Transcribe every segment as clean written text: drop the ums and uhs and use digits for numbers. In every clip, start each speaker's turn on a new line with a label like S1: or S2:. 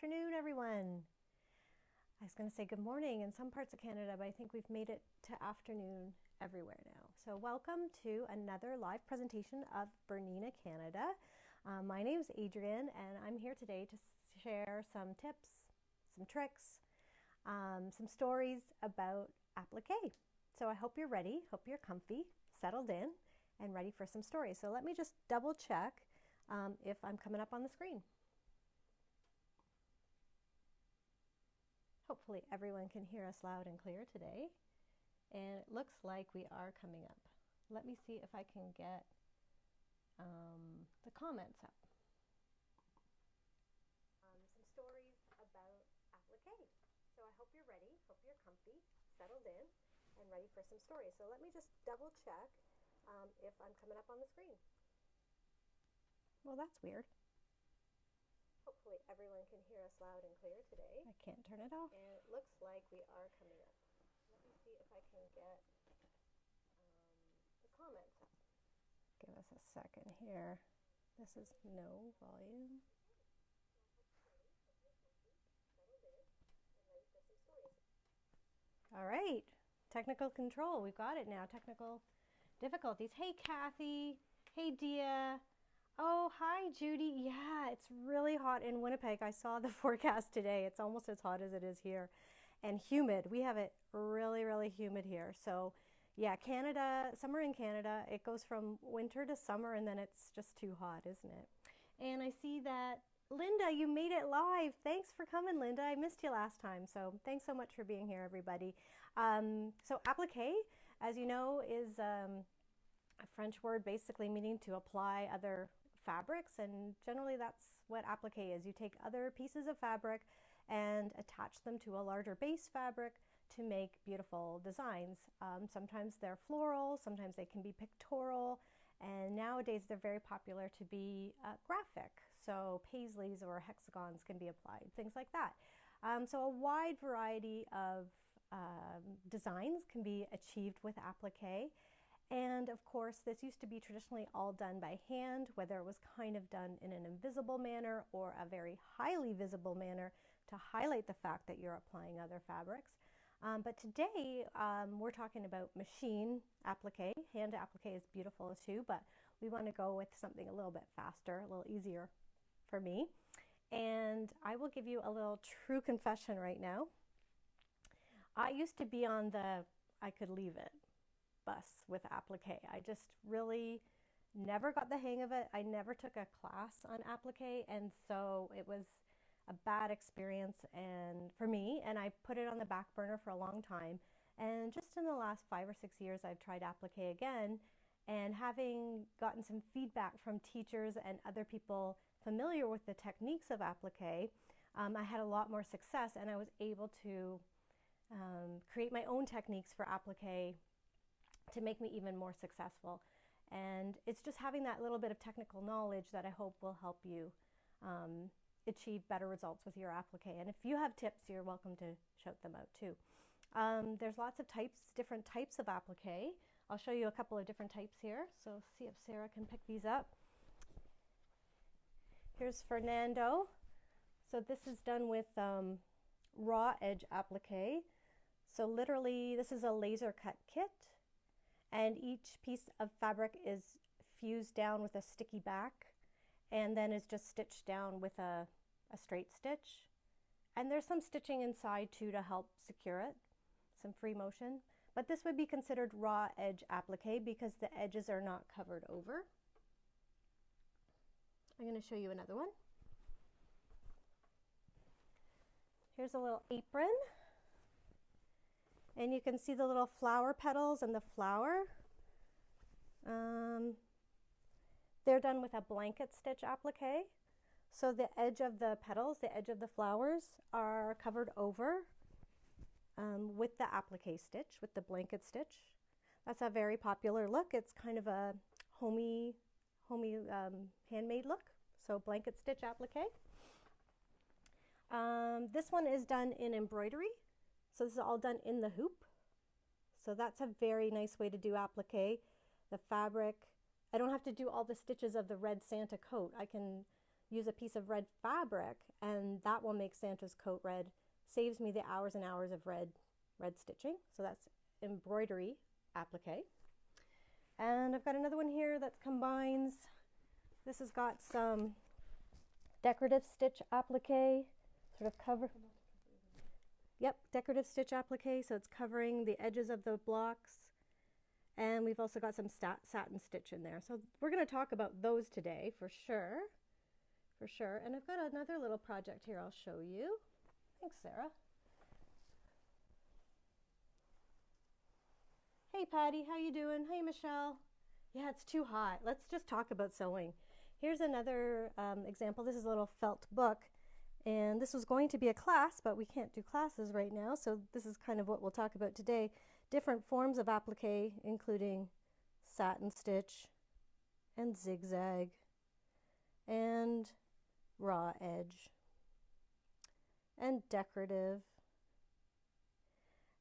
S1: afternoon, everyone. I was going to say good morning in some parts of Canada, but I think we've made it to afternoon everywhere now. So welcome to another live presentation of BERNINA Canada. My name is Adrienne, and I'm here today to share some tips, some tricks, some stories about applique. So I hope you're ready, hope you're comfy, settled in, and ready for some stories. So let me just double check if I'm coming up on the screen. Hopefully everyone can hear us loud and clear today, and it looks like we are coming up. Let me see if I can get the comments up. Some stories about applique. So I hope you're ready, hope you're comfy, settled in, and ready for some stories. So let me just double check if I'm coming up on the screen. Well, that's weird. Hopefully everyone can hear us loud and clear today. I can't turn it off. And it looks like we are coming up. Let me see if I can get the comments up. Give us a second here. This is no volume. All right, technical control. We've got it now. Technical difficulties. Hey, Kathy. Hey, Dia. Oh, hi, Judy. Yeah, it's really hot in Winnipeg. I saw the forecast today. It's almost as hot as it is here, and humid. We have it really, really humid here. So yeah, Canada, summer in Canada, it goes from winter to summer, and then it's just too hot, isn't it? And I see that Linda, you made it live. Thanks for coming, Linda. I missed you last time, so thanks so much for being here, everybody. So applique, as you know, is a French word basically meaning to apply other fabrics, and generally that's what applique is. You take other pieces of fabric and attach them to a larger base fabric to make beautiful designs. Sometimes they're floral, sometimes they can be pictorial, and nowadays they're very popular to be graphic. So paisleys or hexagons can be applied, things like that. So a wide variety of designs can be achieved with applique. And of course, this used to be traditionally all done by hand, whether it was kind of done in an invisible manner or a very highly visible manner to highlight the fact that you're applying other fabrics. But today, we're talking about machine applique. Hand applique is beautiful too, but we want to go with something a little bit faster, a little easier for me. And I will give you a little true confession right now. I used to be on the I could leave it bus with applique. I just really never got the hang of it. I never took a class on applique, and so it was a bad experience and for me, and I put it on the back burner for a long time. And just in the last 5 or 6 years, I've tried applique again, and having gotten some feedback from teachers and other people familiar with the techniques of applique, I had a lot more success, and I was able to create my own techniques for applique to make me even more successful. And it's just having that little bit of technical knowledge that I hope will help you achieve better results with your applique. And if you have tips, you're welcome to shout them out too. There's lots of different types of applique. I'll show you a couple of different types here. So see if Sarah can pick these up. Here's Fernando. So this is done with raw edge applique. So literally, this is a laser cut kit, and each piece of fabric is fused down with a sticky back, and then is just stitched down with a straight stitch. And there's some stitching inside too to help secure it, some free motion. But this would be considered raw edge applique because the edges are not covered over. I'm going to show you another one. Here's a little apron. And you can see the little flower petals and the flower. They're done with a blanket stitch applique. So the edge of the petals, the edge of the flowers are covered over with the applique stitch, with the blanket stitch. That's a very popular look. It's kind of a homey handmade look. So blanket stitch applique. This one is done in embroidery. So this is all done in the hoop. So that's a very nice way to do applique. The fabric, I don't have to do all the stitches of the red Santa coat. I can use a piece of red fabric, and that will make Santa's coat red. Saves me the hours and hours of red stitching. So that's Embroidery Applique. And I've got another one here that combines. This has got some Decorative Stitch Applique, sort of cover. Yep, Decorative Stitch Applique, so it's covering the edges of the blocks. And we've also got some Satin Stitch in there. So we're going to talk about those today for sure. For sure. And I've got another little project here I'll show you. Thanks, Sarah. Hey, Patty, how you doing? Hey, Michelle. Yeah, it's too hot. Let's just talk about sewing. Here's another example. This is a little felt book. And this was going to be a class, but we can't do classes right now. So this is kind of what we'll talk about today. Different forms of applique, including satin stitch and zigzag and raw edge and decorative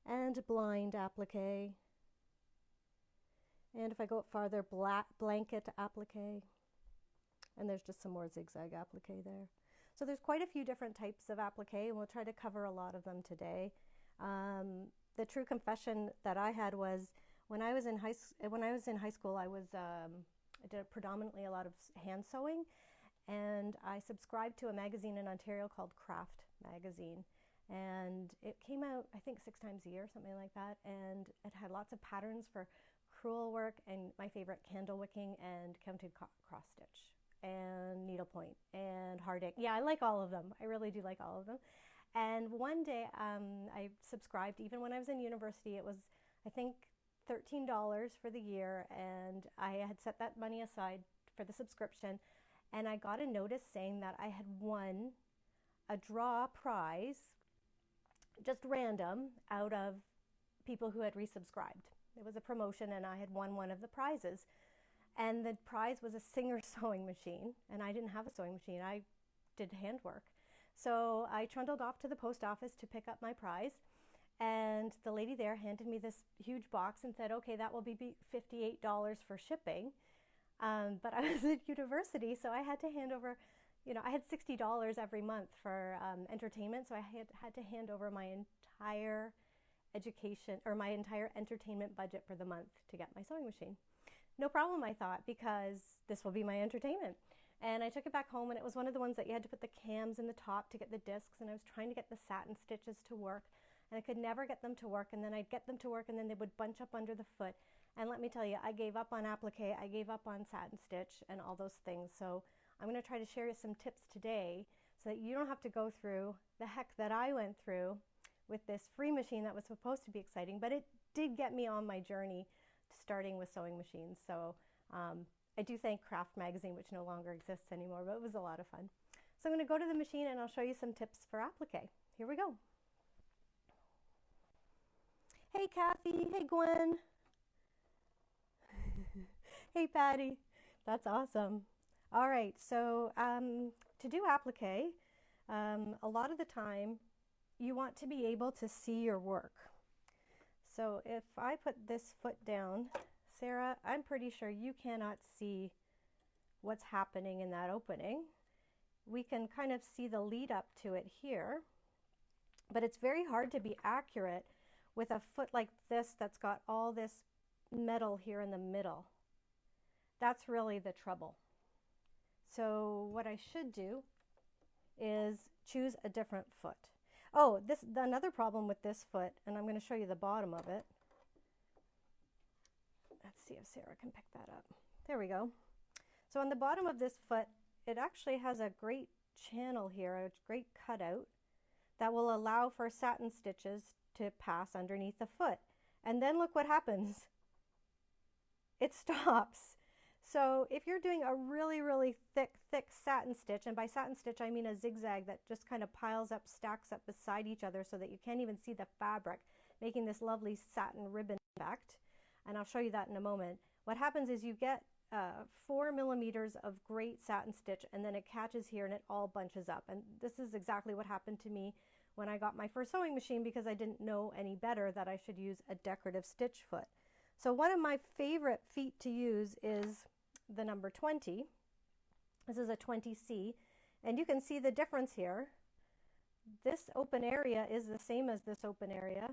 S1: and blind applique. And if I go up farther, blanket applique. And there's just some more zigzag applique there. So there's quite a few different types of applique, and we'll try to cover a lot of them today. The true confession that I had was when I was in high school, I did predominantly a lot of hand sewing, and I subscribed to a magazine in Ontario called Craft Magazine, and it came out I think 6 times a year, something like that, and it had lots of patterns for crewel work and my favorite candle wicking and counted cross stitch and needlepoint and hard ink. Yeah, I like all of them. I really do like all of them. And one day I subscribed, even when I was in university. It was, I think, $13 for the year, and I had set that money aside for the subscription, and I got a notice saying that I had won a draw prize, just random, out of people who had resubscribed. It was a promotion, and I had won one of the prizes. And the prize was a Singer sewing machine, and I didn't have a sewing machine. I did handwork. So I trundled off to the post office to pick up my prize, and the lady there handed me this huge box and said, okay, that will be $58 for shipping. But I was at university, so I had to hand over, I had $60 every month for entertainment, so I had to hand over my entire education, or my entire entertainment budget for the month to get my sewing machine. No problem, I thought, because this will be my entertainment. And I took it back home, and it was one of the ones that you had to put the cams in the top to get the discs, and I was trying to get the satin stitches to work, and I could never get them to work, and then I'd get them to work, and then they would bunch up under the foot. And let me tell you, I gave up on applique, I gave up on satin stitch and all those things. So I'm going to try to share you some tips today so that you don't have to go through the heck that I went through with this free machine that was supposed to be exciting, but it did get me on my journey starting with sewing machines. So I do thank Craft Magazine, which no longer exists anymore, but it was a lot of fun. So I'm going to go to the machine and I'll show you some tips for applique. Here we go. Hey Kathy, hey Gwen. Hey Patty, that's awesome. All right, so to do applique, a lot of the time you want to be able to see your work. So if I put this foot down, Sarah, I'm pretty sure you cannot see what's happening in that opening. We can kind of see the lead up to it here, but it's very hard to be accurate with a foot like this that's got all this metal here in the middle. That's really the trouble. So what I should do is choose a different foot. Oh, another problem with this foot, and I'm going to show you the bottom of it. Let's see if Sarah can pick that up. There we go. So on the bottom of this foot, it actually has a great channel here, a great cutout that will allow for satin stitches to pass underneath the foot. And then look what happens. It stops. So if you're doing a really, really thick satin stitch, and by satin stitch I mean a zigzag that just kind of piles up, stacks up beside each other so that you can't even see the fabric, making this lovely satin ribbon effect, and I'll show you that in a moment. What happens is you get 4 millimeters of great satin stitch, and then it catches here and it all bunches up. And this is exactly what happened to me when I got my first sewing machine, because I didn't know any better that I should use a decorative stitch foot. So one of my favorite feet to use is the number 20. This is a 20C, And you can see the difference here. This open area is the same as this open area,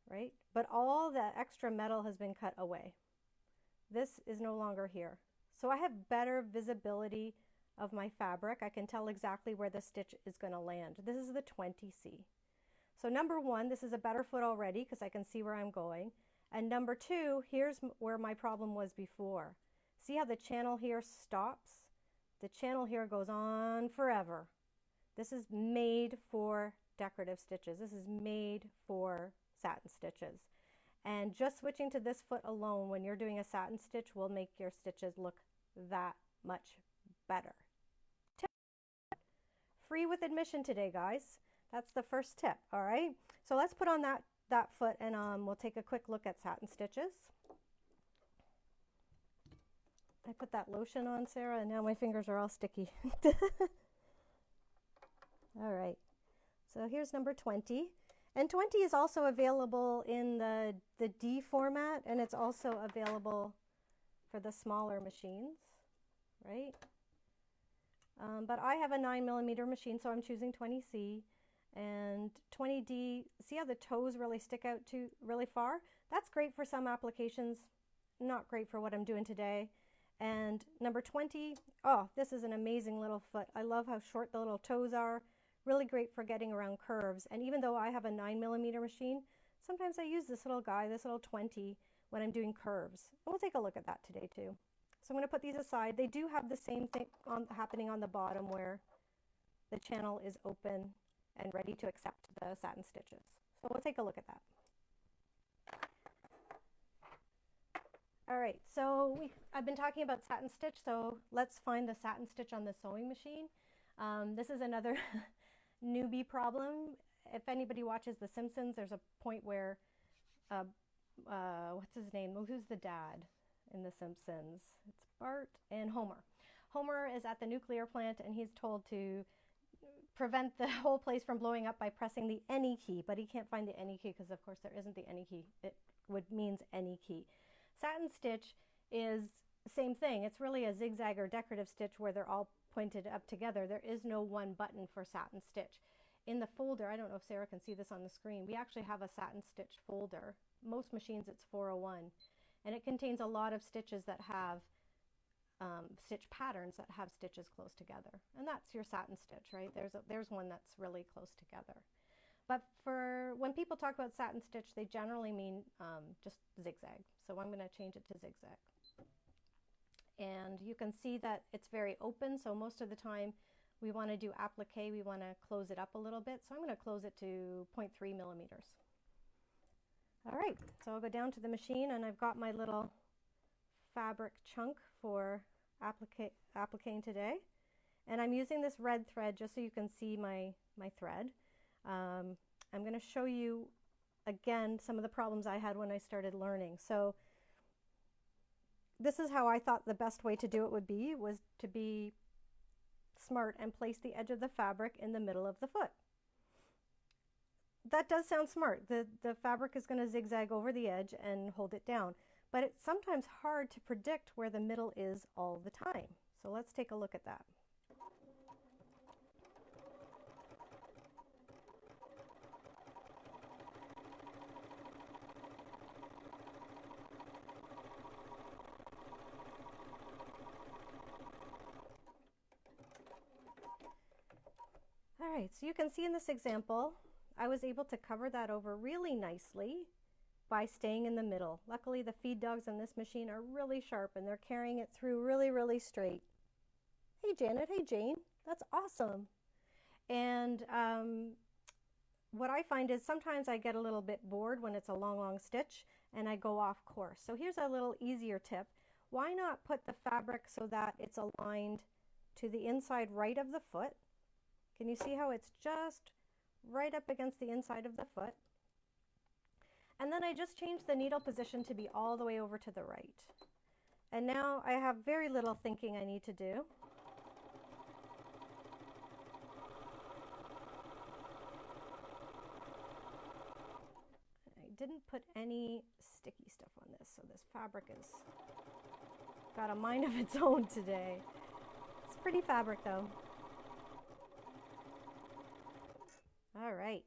S1: right? But all the extra metal has been cut away. This is no longer here. So I have better visibility of my fabric. I can tell exactly where the stitch is going to land. This is the 20C. So number one, this is a better foot already because I can see where I'm going. And number two, here's where my problem was before. See how the channel here stops? The channel here goes on forever. This is made for decorative stitches. This is made for satin stitches. And just switching to this foot alone when you're doing a satin stitch will make your stitches look that much better. Tip. Free with admission today, guys. That's the first tip, all right? So let's put on that foot and we'll take a quick look at satin stitches. I put that lotion on, Sarah, and now my fingers are all sticky. All right, so here's number 20. And 20 is also available in the D format, and it's also available for the smaller machines, right? But I have a 9mm machine, so I'm choosing 20C. And 20D, see how the toes really stick out really far? That's great for some applications, not great for what I'm doing today. And number 20, oh, this is an amazing little foot. I love how short the little toes are. Really great for getting around curves. And even though I have a 9mm machine, sometimes I use this little guy, this little 20, when I'm doing curves. And we'll take a look at that today too. So I'm going to put these aside. They do have the same thing happening on the bottom where the channel is open and ready to accept the satin stitches. So we'll take a look at that. All right, so I've been talking about satin stitch, so let's find the satin stitch on the sewing machine. This is another newbie problem. If anybody watches The Simpsons, there's a point where, what's his name? Who's the dad in The Simpsons? It's Bart and Homer. Homer is at the nuclear plant and he's told to prevent the whole place from blowing up by pressing the any key, but he can't find the any key because of course there isn't the any key. It means any key. Satin stitch is the same thing. It's really a zigzag or decorative stitch where they're all pointed up together. There is no one button for satin stitch. In the folder, I don't know if Sarah can see this on the screen, we actually have a satin stitch folder. Most machines it's 401, and it contains a lot of stitches that have stitch patterns that have stitches close together, and that's your satin stitch, right? There's one that's really close together. But for when people talk about satin stitch, they generally mean just zigzag. So I'm going to change it to zigzag. And you can see that it's very open, so most of the time we want to do applique, we want to close it up a little bit. So I'm going to close it to 0.3 millimeters. All right, so I'll go down to the machine and I've got my little fabric chunk for appliquing today. And I'm using this red thread just so you can see my thread. I'm going to show you again some of the problems I had when I started learning. So this is how I thought the best way to do it would be, was to be smart and place the edge of the fabric in the middle of the foot. That does sound smart. The fabric is going to zigzag over the edge and hold it down, but it's sometimes hard to predict where the middle is all the time. So let's take a look at that. All right, so you can see in this example, I was able to cover that over really nicely by staying in the middle. Luckily, the feed dogs on this machine are really sharp and they're carrying it through really, really straight. Hey, Janet. Hey, Jane. That's awesome. And what I find is sometimes I get a little bit bored when it's a long, long stitch and I go off course. So here's a little easier tip. Why not put the fabric so that it's aligned to the inside right of the foot? Can you see how it's just right up against the inside of the foot? And then I just changed the needle position to be all the way over to the right. And now I have very little thinking I need to do. I didn't put any sticky stuff on this, so this fabric has got a mind of its own today. It's pretty fabric though. All right.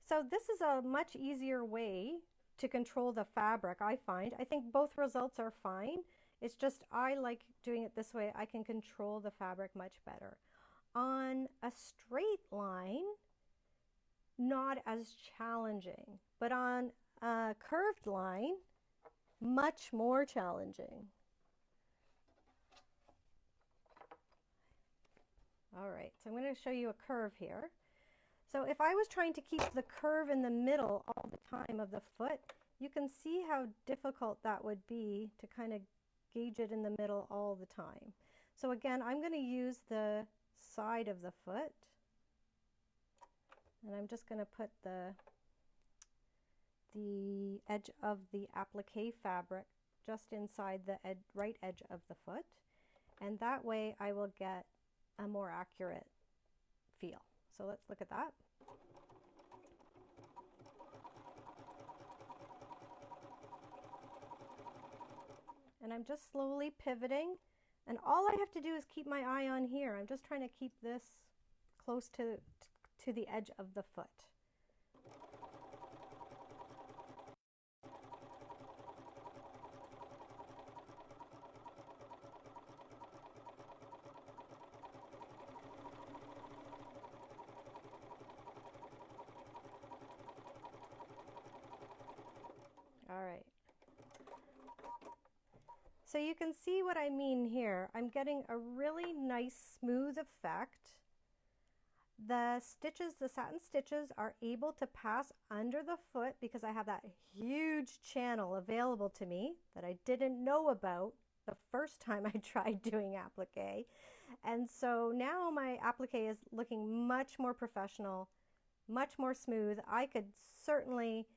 S1: So this is a much easier way to control the fabric, I find. I think both results are fine. It's just I like doing it this way. I can control the fabric much better. On a straight line, not as challenging, but on a curved line, much more challenging. All right, so I'm going to show you a curve here. So if I was trying to keep the curve in the middle all the time of the foot, you can see how difficult that would be to kind of gauge it in the middle all the time. So again, I'm going to use the side of the foot, and I'm just going to put the edge of the applique fabric just inside the right edge of the foot, and that way I will get a more accurate feel. So let's look at that. And I'm just slowly pivoting, and all I have to do is keep my eye on here. I'm just trying to keep this close to the edge of the foot. All right. So you can see what I mean here. I'm getting a really nice smooth effect. The stitches, the satin stitches, are able to pass under the foot because I have that huge channel available to me that I didn't know about the first time I tried doing applique. And so now my applique is looking much more professional, much more smooth. I could certainly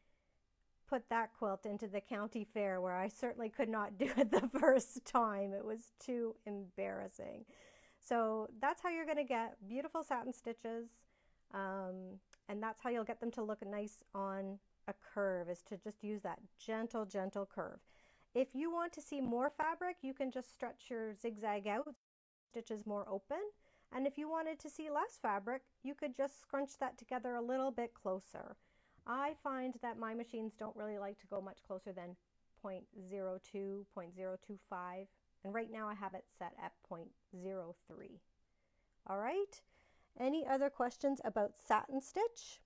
S1: put that quilt into the county fair, where I certainly could not do it the first time. It was too embarrassing. So that's how you're going to get beautiful satin stitches, and that's how you'll get them to look nice on a curve, is to just use that gentle, gentle curve. If you want to see more fabric, you can just stretch your zigzag out, stitches more open. And if you wanted to see less fabric, you could just scrunch that together a little bit closer. I find that my machines don't really like to go much closer than 0.02, 0.025, and right now I have it set at 0.03. All right, any other questions about satin stitch?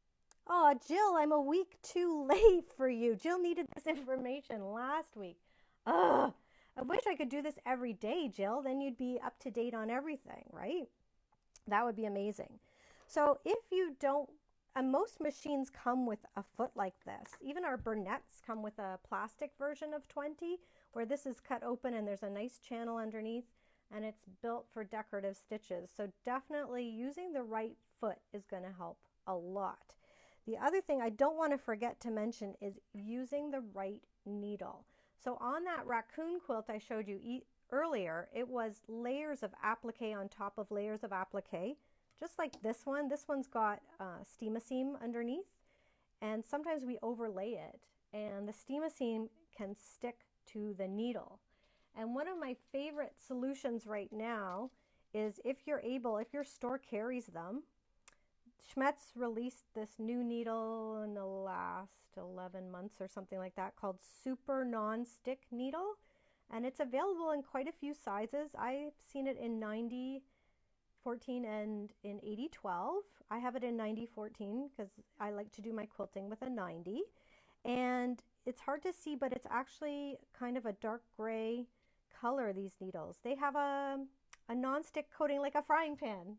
S1: Oh, Jill, I'm a week too late for you. Jill needed this information last week. Ugh, I wish I could do this every day, Jill. Then you'd be up to date on everything, right? That would be amazing. So if you don't, and most machines come with a foot like this. Even our Bernettes come with a plastic version of 20, where this is cut open and there's a nice channel underneath, and it's built for decorative stitches. So definitely using the right foot is going to help a lot. The other thing I don't want to forget to mention is using the right needle. So on that raccoon quilt I showed you earlier, it was layers of applique on top of layers of applique. Just like this one. This one's got steam-a-seam underneath, and sometimes we overlay it, and the steam-a-seam can stick to the needle. And one of my favorite solutions right now is, if you're able, if your store carries them, Schmetz released this new needle in the last 11 months or something like that, called Super Non-Stick Needle, and it's available in quite a few sizes. I've seen it in 90, 14 and in 80-12. I have it in 90-14 because I like to do my quilting with a 90. And it's hard to see, but it's actually kind of a dark gray color, these needles. They have a non-stick coating, like a frying pan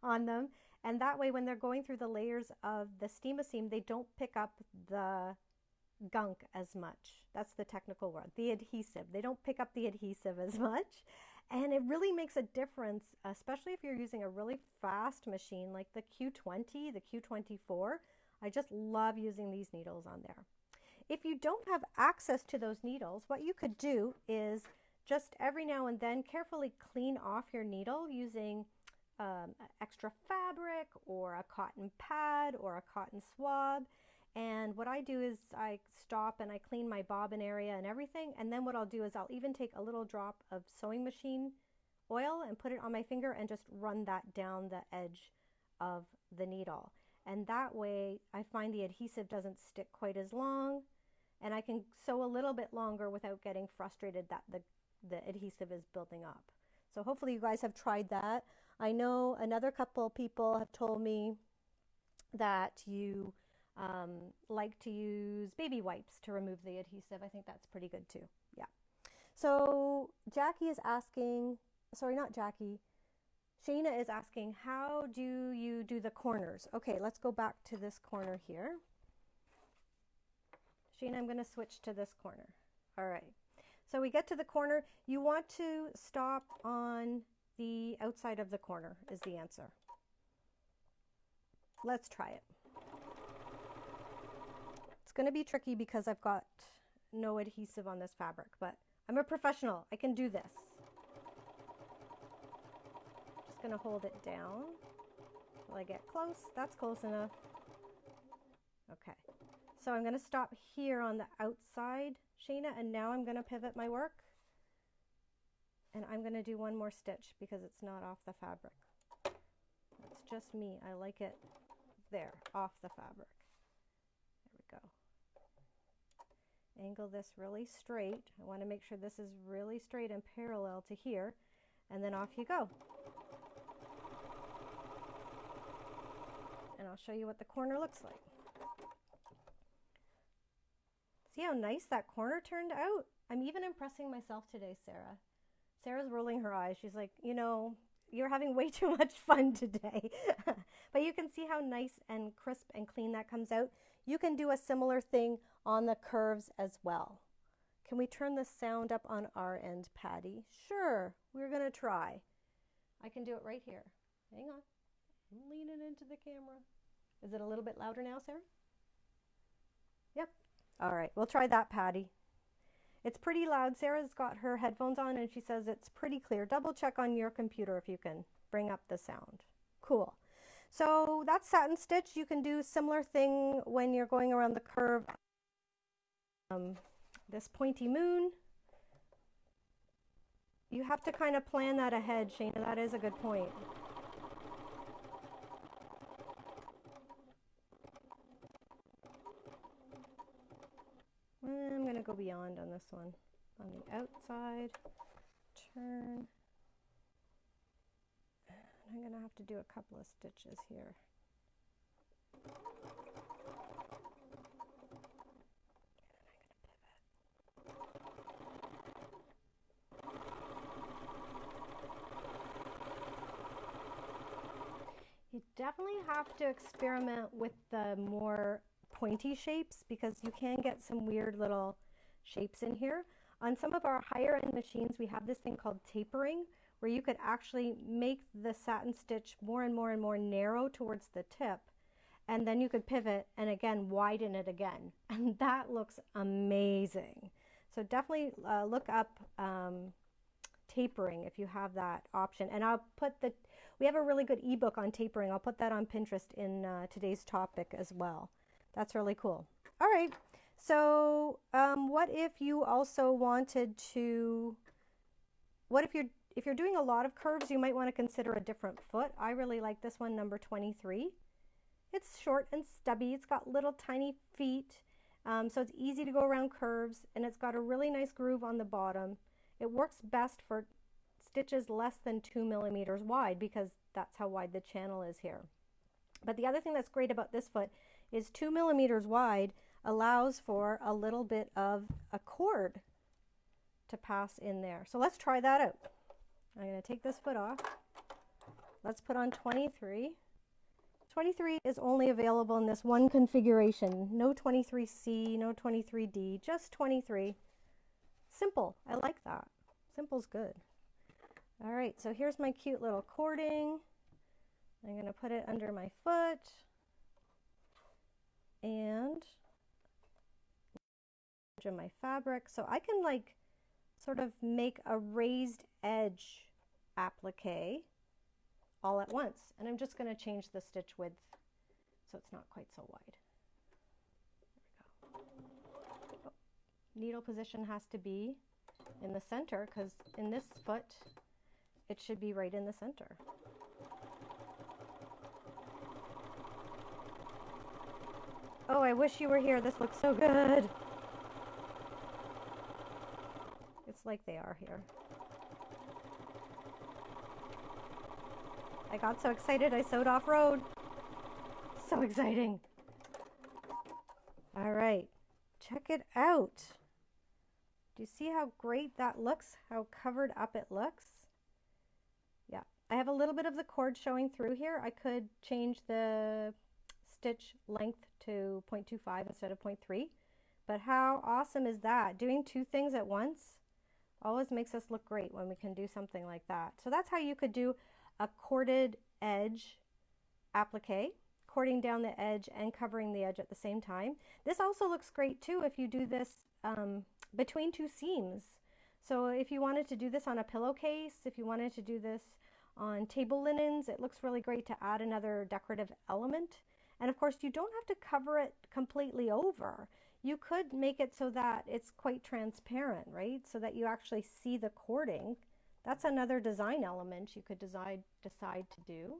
S1: on them. And that way, when they're going through the layers of the steam-a-seam, they don't pick up the gunk as much. That's the technical word, the adhesive. They don't pick up the adhesive as much. And it really makes a difference, especially if you're using a really fast machine like the Q20, the Q24. I just love using these needles on there. If you don't have access to those needles, what you could do is just every now and then carefully clean off your needle using extra fabric or a cotton pad or a cotton swab. And what I do is I stop and I clean my bobbin area and everything, and then what I'll do is I'll even take a little drop of sewing machine oil and put it on my finger and just run that down the edge of the needle. And that way I find the adhesive doesn't stick quite as long, and I can sew a little bit longer without getting frustrated that the adhesive is building up. So hopefully you guys have tried that. I know another couple people have told me that you like to use baby wipes to remove the adhesive. I think that's pretty good too. Yeah. So Jackie is asking, sorry, not Jackie, Shayna is asking, how do you do the corners? Okay, let's go back to this corner here. Shayna, I'm going to switch to this corner. All right. So we get to the corner. You want to stop on the outside of the corner is the answer. Let's try it. It's going to be tricky because I've got no adhesive on this fabric, but I'm a professional. I can do this. Just going to hold it down till I get close. That's close enough. Okay. So I'm going to stop here on the outside, Shayna, and now I'm going to pivot my work. And I'm going to do one more stitch because it's not off the fabric. That's just me. I like it there, off the fabric. There we go. Angle this really straight. I want to make sure this is really straight and parallel to here. And then off you go. And I'll show you what the corner looks like. See how nice that corner turned out? I'm even impressing myself today, Sarah. Sarah's rolling her eyes. She's like, you know, you're having way too much fun today. But you can see how nice and crisp and clean that comes out. You can do a similar thing on the curves as well. Can we turn the sound up on our end, Patty? Sure, we're going to try. I can do it right here. Hang on. I'm leaning into the camera. Is it a little bit louder now, Sarah? Yep. All right, we'll try that, Patty. It's pretty loud. Sarah's got her headphones on and she says it's pretty clear. Double check on your computer if you can bring up the sound. Cool. So that's satin stitch. You can do a similar thing when you're going around the curve. This pointy moon. You have to kind of plan that ahead, Shayna. That is a good point. I'm going to go beyond on this one. On the outside, turn. And I'm going to have to do a couple of stitches here. You definitely have to experiment with the more pointy shapes because you can get some weird little shapes in here. On some of our higher end machines, we have this thing called tapering, where you could actually make the satin stitch more and more and more narrow towards the tip, and then you could pivot and again widen it again, and that looks amazing. So definitely look up tapering if you have that option. And I'll put we have a really good ebook on tapering. I'll put that on Pinterest in today's topic as well. That's really cool. All right, so what if you also wanted to, what if you're doing a lot of curves, you might want to consider a different foot. I really like this one, number 23. It's short and stubby. It's got little tiny feet, so it's easy to go around curves, and it's got a really nice groove on the bottom. It works best for stitches less than 2 millimeters wide because that's how wide the channel is here. But the other thing that's great about this foot is 2 millimeters wide allows for a little bit of a cord to pass in there. So let's try that out. I'm going to take this foot off. Let's put on 23. 23 is only available in this one configuration. No 23C, no 23D, just 23. Simple. I like that. Simple's good. All right, so here's my cute little cording. I'm going to put it under my foot and of my fabric, so I can like sort of make a raised edge applique all at once, and I'm just going to change the stitch width so it's not quite so wide. There we go. Oh, needle position has to be in the center because in this foot it should be right in the center. Oh, I wish you were here. This looks so good. It's like they are here. I got so excited I sewed off-road. So exciting. All right, check it out. Do you see how great that looks? How covered up it looks? Yeah, I have a little bit of the cord showing through here. I could change the stitch length to 0.25 instead of 0.3. But how awesome is that? Doing two things at once always makes us look great when we can do something like that. So that's how you could do a corded edge applique, cording down the edge and covering the edge at the same time. This also looks great too if you do this between two seams. So if you wanted to do this on a pillowcase, if you wanted to do this on table linens, it looks really great to add another decorative element. And of course, you don't have to cover it completely over. You could make it so that it's quite transparent, right? So that you actually see the cording. That's another design element you could decide to do.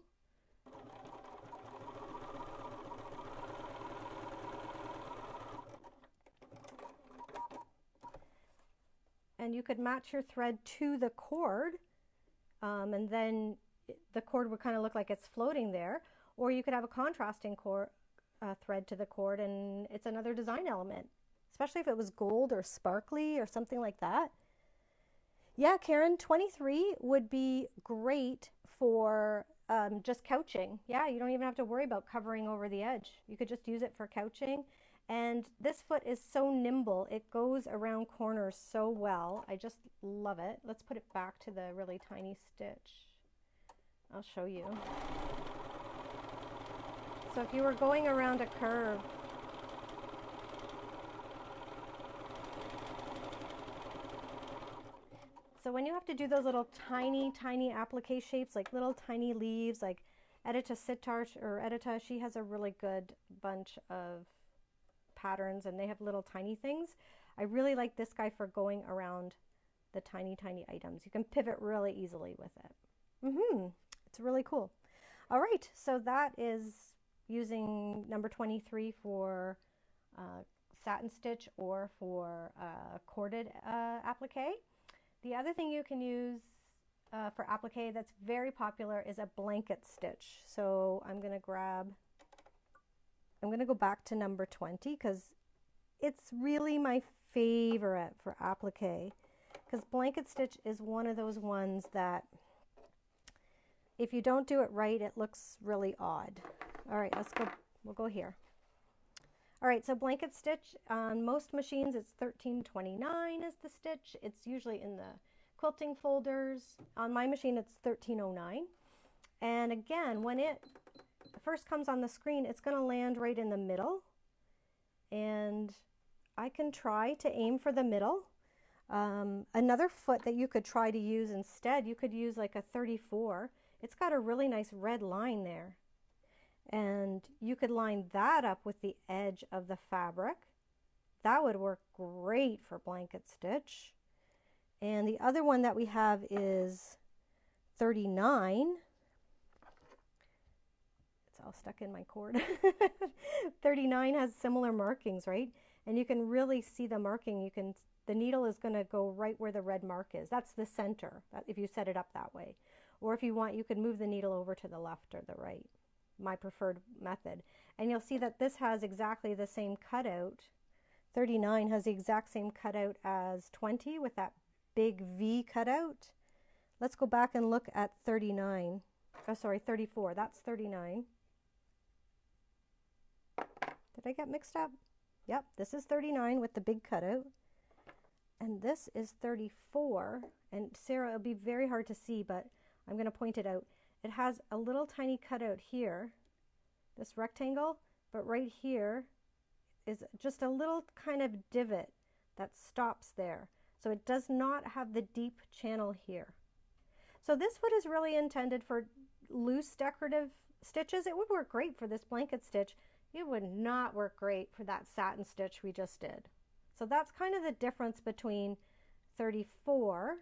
S1: And you could match your thread to the cord, and then the cord would kind of look like it's floating there. Or you could have a contrasting thread to the cord, and it's another design element, especially if it was gold or sparkly or something like that. Yeah, Karen, 23 would be great for just couching. Yeah, you don't even have to worry about covering over the edge. You could just use it for couching. And this foot is so nimble. It goes around corners so well. I just love it. Let's put it back to the really tiny stitch. I'll show you. So if you were going around a curve, so when you have to do those little tiny applique shapes, like little tiny leaves, like Edita Sittart or Edita, she has a really good bunch of patterns and they have little tiny things. I really like this guy for going around the tiny items. You can pivot really easily with it. It's really cool. All right, so that is using number 23 for satin stitch or for corded applique. The other thing you can use for applique that's very popular is a blanket stitch. So I'm going to go back to number 20 because it's really my favorite for applique, because blanket stitch is one of those ones that if you don't do it right, it looks really odd. All right, let's go. We'll go here. All right, so blanket stitch, on most machines it's $13.29 is the stitch. It's usually in the quilting folders. On my machine it's $13.09. And again, when it first comes on the screen, it's going to land right in the middle. And I can try to aim for the middle. Another foot that you could try to use instead, you could use like a 34. It's got a really nice red line there. And you could line that up with the edge of the fabric. That would work great for blanket stitch. And the other one that we have is 39. It's all stuck in my cord. 39 has similar markings, right? And you can really see the marking. The needle is going to go right where the red mark is. That's the center, if you set it up that way. Or if you want, you could move the needle over to the left or the right. My preferred method. And you'll see that this has exactly the same cutout. 39 has the exact same cutout as 20 with that big V cutout. Let's go back and look at 39. Oh, sorry, 34. That's 39. Did I get mixed up? Yep, this is 39 with the big cutout. And this is 34. And Sarah, it'll be very hard to see, but I'm going to point it out. It has a little tiny cutout here, this rectangle, but right here is just a little kind of divot that stops there. So it does not have the deep channel here. So this foot is really intended for loose decorative stitches. It would work great for this blanket stitch. It would not work great for that satin stitch we just did. So that's kind of the difference between 34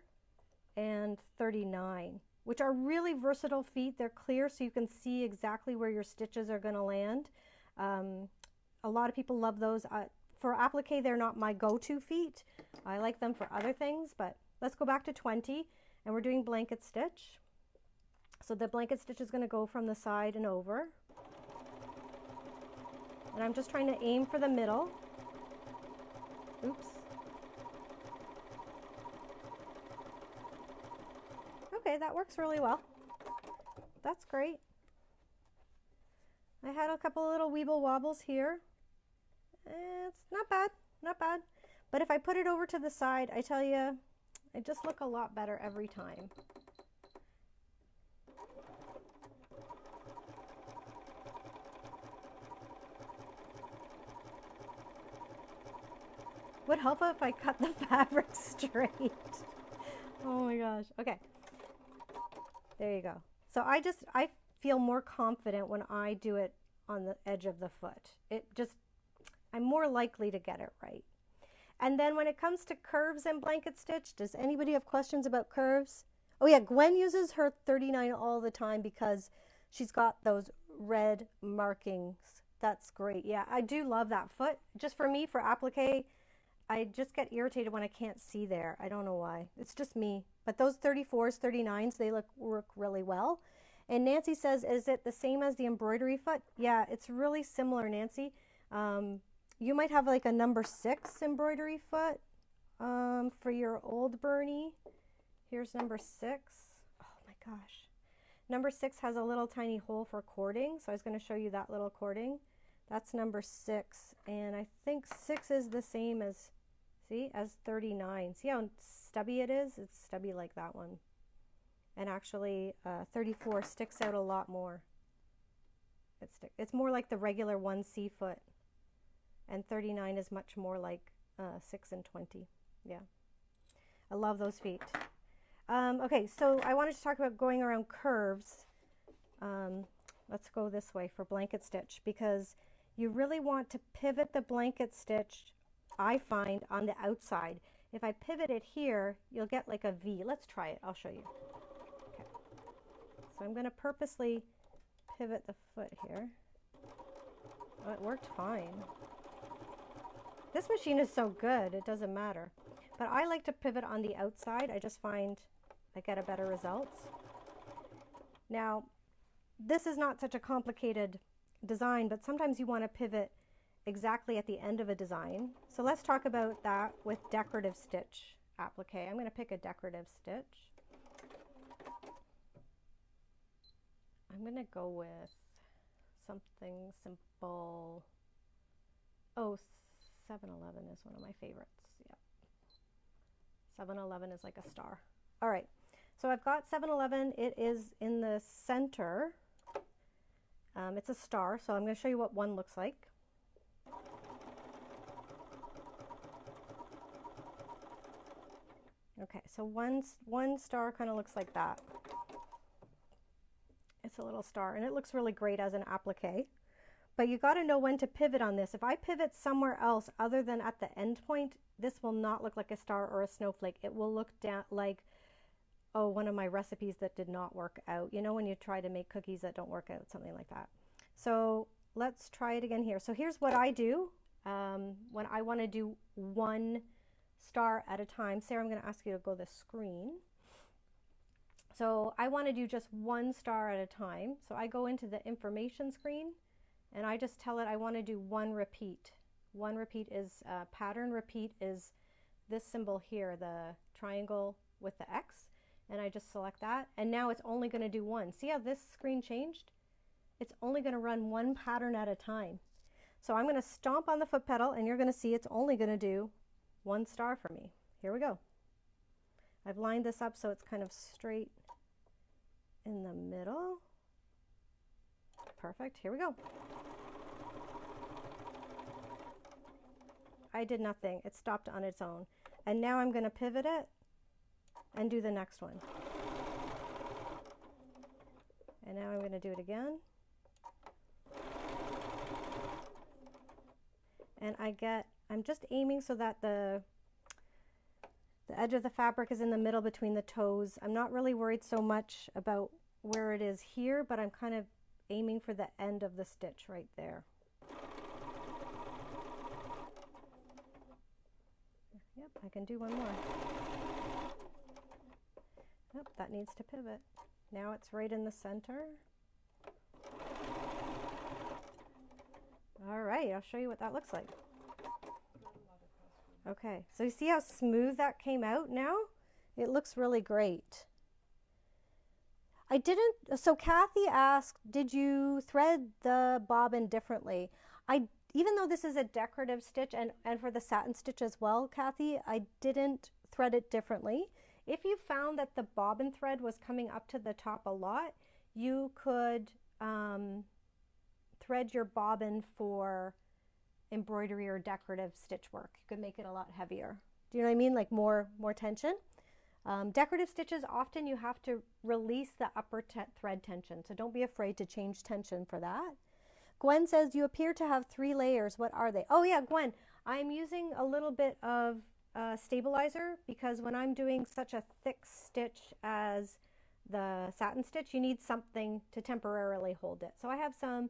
S1: and 39. Which are really versatile feet. They're clear so you can see exactly where your stitches are going to land. A lot of people love those. For applique, they're not my go-to feet. I like them for other things, but let's go back to 20, and we're doing blanket stitch. So the blanket stitch is going to go from the side and over. And I'm just trying to aim for the middle. Oops. Okay, that works really well. That's great. I had a couple of little weeble wobbles here. It's not bad, not bad. But if I put it over to the side, I tell you, it just looks a lot better every time. Would help if I cut the fabric straight. Oh my gosh. Okay. There you go. So I feel more confident when I do it on the edge of the foot. I'm more likely to get it right. And then when it comes to curves and blanket stitch, does anybody have questions about curves? Oh yeah, Gwen uses her 39 all the time because she's got those red markings. That's great. Yeah, I do love that foot. Just for me, for applique, I just get irritated when I can't see there. I don't know why. It's just me. But those 34s, 39s, they work really well. And Nancy says, is it the same as the embroidery foot? Yeah, it's really similar, Nancy. You might have like a number 6 embroidery foot for your old Bernie. Here's number 6. Oh my gosh. Number 6 has a little tiny hole for cording. So I was going to show you that little cording. That's number 6. And I think 6 is the same as, see, as 39. See how stubby it is? It's stubby like that one. And actually 34 sticks out a lot more. It's more like the regular 1C foot. And 39 is much more like 6 and 20. Yeah. I love those feet. Okay, so I wanted to talk about going around curves. Let's go this way for blanket stitch, because you really want to pivot the blanket stitch, I find, on the outside. If I pivot it here, you'll get like a V. Let's try it. I'll show you. Okay. So I'm going to purposely pivot the foot here. Oh, it worked fine. This machine is so good, it doesn't matter. But I like to pivot on the outside. I just find I get a better results. Now, this is not such a complicated design, but sometimes you want to pivot exactly at the end of a design. So let's talk about that with decorative stitch applique. I'm going to pick a decorative stitch. I'm going to go with something simple. Oh, 7-Eleven is one of my favorites. Yeah. 7-Eleven is like a star. All right. So I've got 7-Eleven. It is in the center. It's a star. So I'm going to show you what one looks like. Okay. So one star kind of looks like that. It's a little star, and it looks really great as an applique. But you got to know when to pivot on this. If I pivot somewhere else other than at the end point, this will not look like a star or a snowflake. It will look down like, oh, one of my recipes that did not work out. You know, when you try to make cookies that don't work out, something like that. So let's try it again here. So here's what I do when I want to do one star at a time. Sarah, I'm going to ask you to go to the screen. So I want to do just one star at a time. So I go into the information screen. And I just tell it I want to do one repeat. One repeat is pattern repeat is this symbol here, the triangle with the X. And I just select that. And now it's only going to do one. See how this screen changed? It's only going to run one pattern at a time. So I'm going to stomp on the foot pedal, and you're going to see it's only going to do one star for me. Here we go. I've lined this up so it's kind of straight in the middle. Perfect. Here we go. I did nothing. It stopped on its own. And now I'm going to pivot it and do the next one. And now I'm going to do it again. And I'm just aiming so that the edge of the fabric is in the middle between the toes. I'm not really worried so much about where it is here, but I'm kind of aiming for the end of the stitch right there. I can do one more. Oh, that needs to pivot. Now it's right in the center. All right, I'll show you what that looks like. Okay, so you see how smooth that came out now? It looks really great. So Kathy asked, did you thread the bobbin differently? Even though this is a decorative stitch and for the satin stitch as well, Kathy, I didn't thread it differently. If you found that the bobbin thread was coming up to the top a lot, you could thread your bobbin for embroidery or decorative stitch work. You could make it a lot heavier. Do you know what I mean? Like more tension. Decorative stitches, often you have to release the upper thread tension, so don't be afraid to change tension for that. Gwen says, you appear to have 3 layers. What are they? Oh yeah, Gwen, I'm using a little bit of stabilizer because when I'm doing such a thick stitch as the satin stitch, you need something to temporarily hold it. So I have some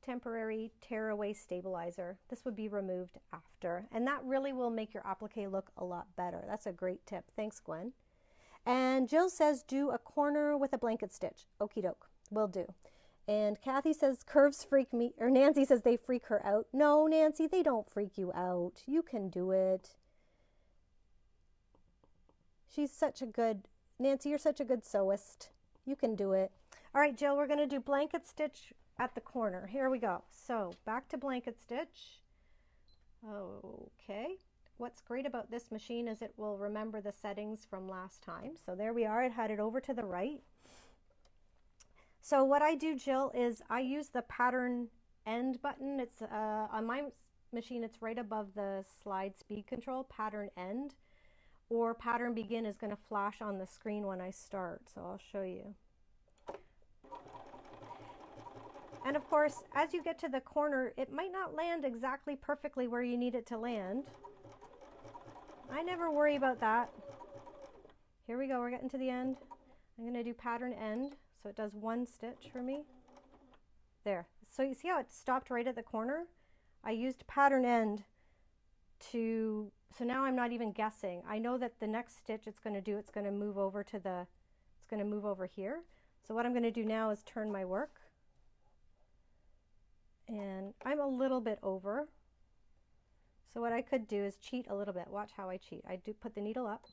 S1: temporary tearaway stabilizer. This would be removed after, and that really will make your applique look a lot better. That's a great tip. Thanks, Gwen. And Jill says, do a corner with a blanket stitch. Okie doke, will do. And Kathy says, curves freak me, or Nancy says they freak her out. No, Nancy, they don't freak you out. You can do it. She's such a good, Nancy, you're such a good sewist. You can do it. All right, Jill, we're going to do blanket stitch at the corner. Here we go. So back to blanket stitch. Okay. What's great about this machine is it will remember the settings from last time. So there we are. It had it over to the right. So what I do, Jill, is I use the pattern end button. It's on my machine, it's right above the slide speed control, pattern end, or pattern begin is going to flash on the screen when I start. So I'll show you. And of course, as you get to the corner, it might not land exactly perfectly where you need it to land. I never worry about that. Here we go, we're getting to the end. I'm going to do pattern end, so it does 1 stitch for me. There. So you see how it stopped right at the corner? I used pattern end to, so now I'm not even guessing. I know that the next stitch it's going to do, it's going to move over to the, it's going to move over here. So what I'm going to do now is turn my work. And I'm a little bit over. So what I could do is cheat a little bit. Watch how I cheat. I do put the needle up,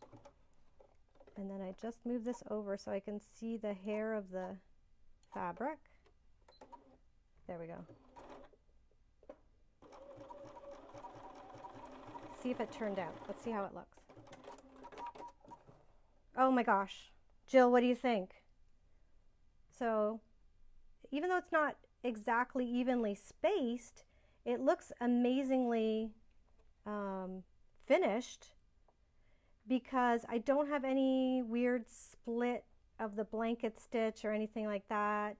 S1: and then I just move this over so I can see the hair of the fabric. There we go. See if it turned out. Let's see how it looks. Oh my gosh. Jill, what do you think? So even though it's not exactly evenly spaced, it looks amazingly finished because I don't have any weird split of the blanket stitch or anything like that.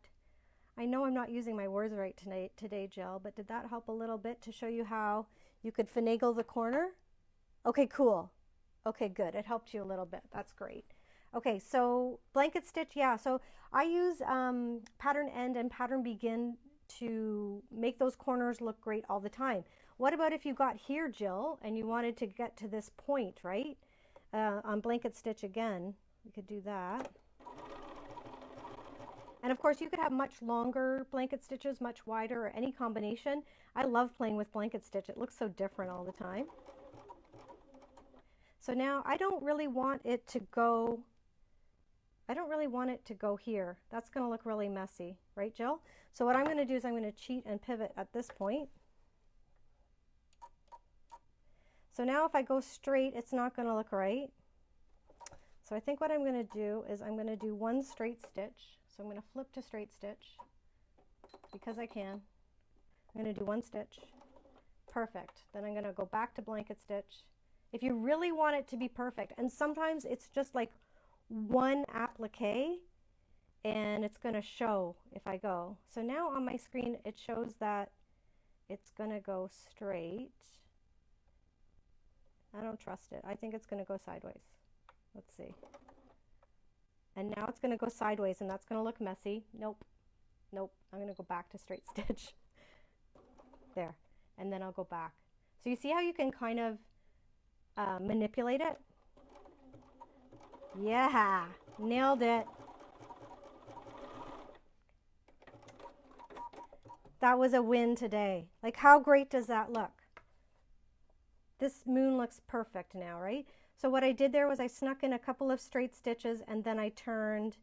S1: I know I'm not using my words right today, Jill, but did that help a little bit to show you how you could finagle the corner? Okay, cool. Okay, good. It helped you a little bit. That's great. Okay, so blanket stitch, yeah. So I use pattern end and pattern begin to make those corners look great all the time. What about if you got here, Jill, and you wanted to get to this point, right? On blanket stitch again, we could do that. And of course you could have much longer blanket stitches, much wider, or any combination. I love playing with blanket stitch. It looks so different all the time. So now I don't really want it to go, here. That's going to look really messy, right, Jill? So what I'm going to do is I'm going to cheat and pivot at this point. So now if I go straight, it's not going to look right. So I think what I'm going to do is I'm going to do 1 straight stitch. So I'm going to flip to straight stitch because I can. I'm going to do 1 stitch. Perfect. Then I'm going to go back to blanket stitch. If you really want it to be perfect, and sometimes it's just like 1 applique and it's going to show if I go. So now on my screen it shows that it's going to go straight. I don't trust it. I think it's going to go sideways. Let's see. And now it's going to go sideways, and that's going to look messy. Nope. Nope. I'm going to go back to straight stitch. There. And then I'll go back. So you see how you can kind of manipulate it. Yeah, nailed it. That was a win today. Like, how great does that look? This moon looks perfect now, right? So what I did there was I snuck in a couple of straight stitches and then I turned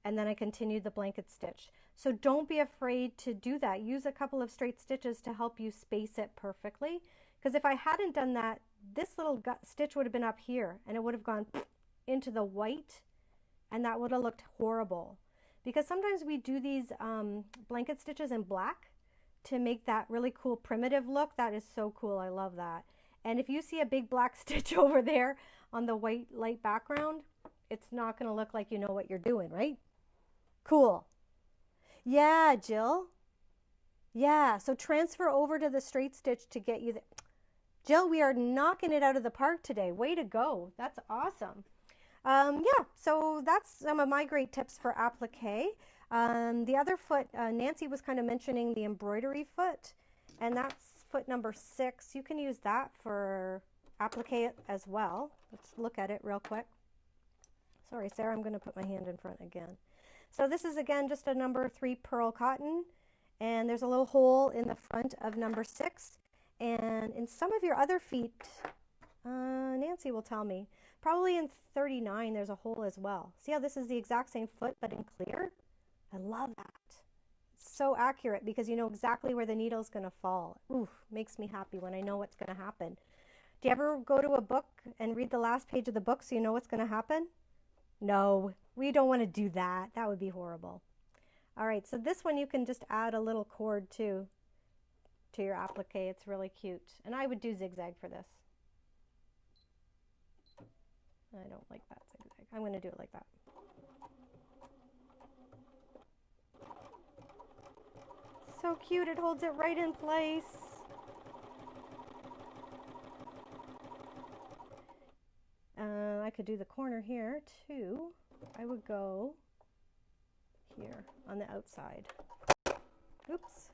S1: and then I continued the blanket stitch. So don't be afraid to do that. Use a couple of straight stitches to help you space it perfectly. Because if I hadn't done that, this little stitch would have been up here and it would have gone into the white and that would have looked horrible. Because sometimes we do these blanket stitches in black to make that really cool primitive look. That is so cool. I love that. And if you see a big black stitch over there on the white light background, it's not going to look like you know what you're doing, right? Cool. Yeah, Jill. Yeah, so transfer over to the straight stitch to get you Jill, we are knocking it out of the park today. Way to go. That's awesome. Yeah, so that's some of my great tips for applique. The other foot, Nancy was kind of mentioning the embroidery foot, and that's foot number 6. You can use that for applique as well. Let's look at it real quick. Sorry, Sarah, I'm going to put my hand in front again. So this is, again, just a number 3 pearl cotton, and there's a little hole in the front of number 6. And in some of your other feet, Nancy will tell me, probably in 39 there's a hole as well. See how this is the exact same foot but in clear? I love that. It's so accurate because you know exactly where the needle's going to fall. Ooh, makes me happy when I know what's going to happen. Do you ever go to a book and read the last page of the book so you know what's going to happen? No, we don't want to do that. That would be horrible. All right, so this one you can just add a little cord too to your applique. It's really cute. And I would do zigzag for this. I don't like that zigzag. I'm going to do it like that. So cute. It holds it right in place. I could do the corner here too. I would go here on the outside. Oops.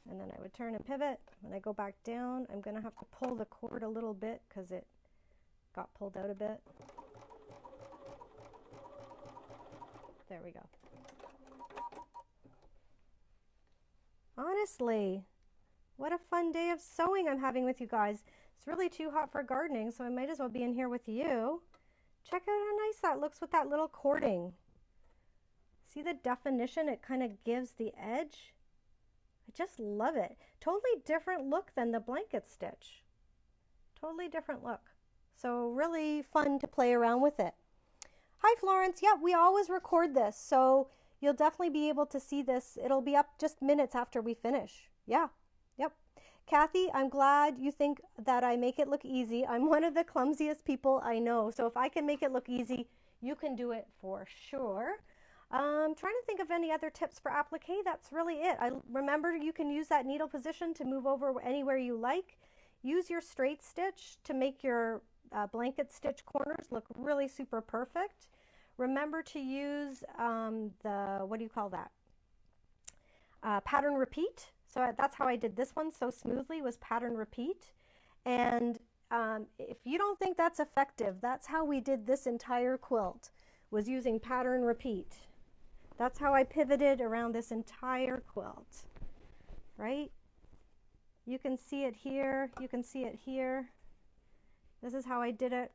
S1: And then I would turn and pivot. When I go back down, I'm going to have to pull the cord a little bit because it got pulled out a bit. There we go. Honestly, what a fun day of sewing I'm having with you guys. It's really too hot for gardening, so I might as well be in here with you. Check out how nice that looks with that little cording. See the definition it kind of gives the edge? I just love it. Totally different look than the blanket stitch. Totally different look. So really fun to play around with it. Hi Florence. Yeah, we always record this, so you'll definitely be able to see this. It'll be up just minutes after we finish. Yeah, yep. Kathy, I'm glad you think that I make it look easy. I'm one of the clumsiest people I know, so if I can make it look easy, you can do it for sure. I'm trying to think of any other tips for applique. That's really it. Remember, you can use that needle position to move over anywhere you like. Use your straight stitch to make your blanket stitch corners look really super perfect. Remember to use what do you call that? Pattern repeat. So that's how I did this one so smoothly, was pattern repeat. And if you don't think that's effective, that's how we did this entire quilt, was using pattern repeat. That's how I pivoted around this entire quilt, right? You can see it here, you can see it here. This is how I did it.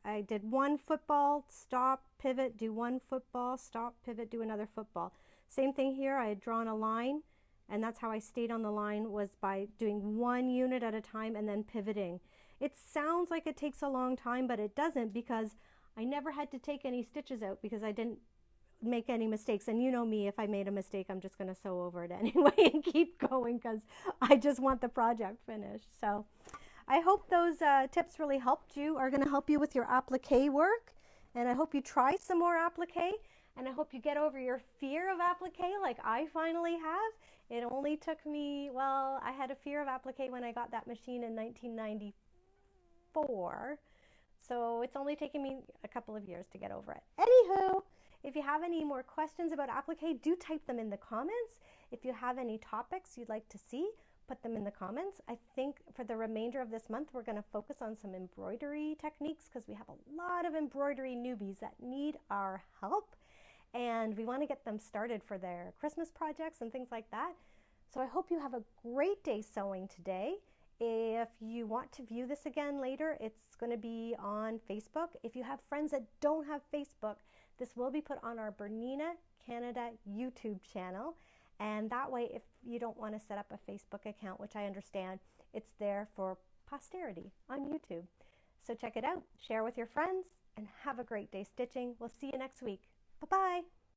S1: I did one football, stop, pivot, do one football, stop, pivot, do another football. Same thing here, I had drawn a line, and that's how I stayed on the line, was by doing one unit at a time and then pivoting. It sounds like it takes a long time, but it doesn't, because I never had to take any stitches out because I didn't make any mistakes. And you know me, if I made a mistake, I'm just going to sew over it anyway and keep going because I just want the project finished. So I hope those tips really helped you, are going to help you with your applique work. And I hope you try some more applique. And I hope you get over your fear of applique like I finally have. It only took me, well, I had a fear of applique when I got that machine in 1994. So it's only taken me a couple of years to get over it. Anywho, if you have any more questions about applique, do type them in the comments. If you have any topics you'd like to see, put them in the comments. I think for the remainder of this month, we're going to focus on some embroidery techniques because we have a lot of embroidery newbies that need our help, and we want to get them started for their Christmas projects and things like that. So I hope you have a great day sewing today. If you want to view this again later, it's going to be on Facebook. If you have friends that don't have Facebook, this will be put on our BERNINA Canada YouTube channel. And that way, if you don't want to set up a Facebook account, which I understand, it's there for posterity on YouTube. So check it out, share with your friends, and have a great day stitching. We'll see you next week. Bye-bye.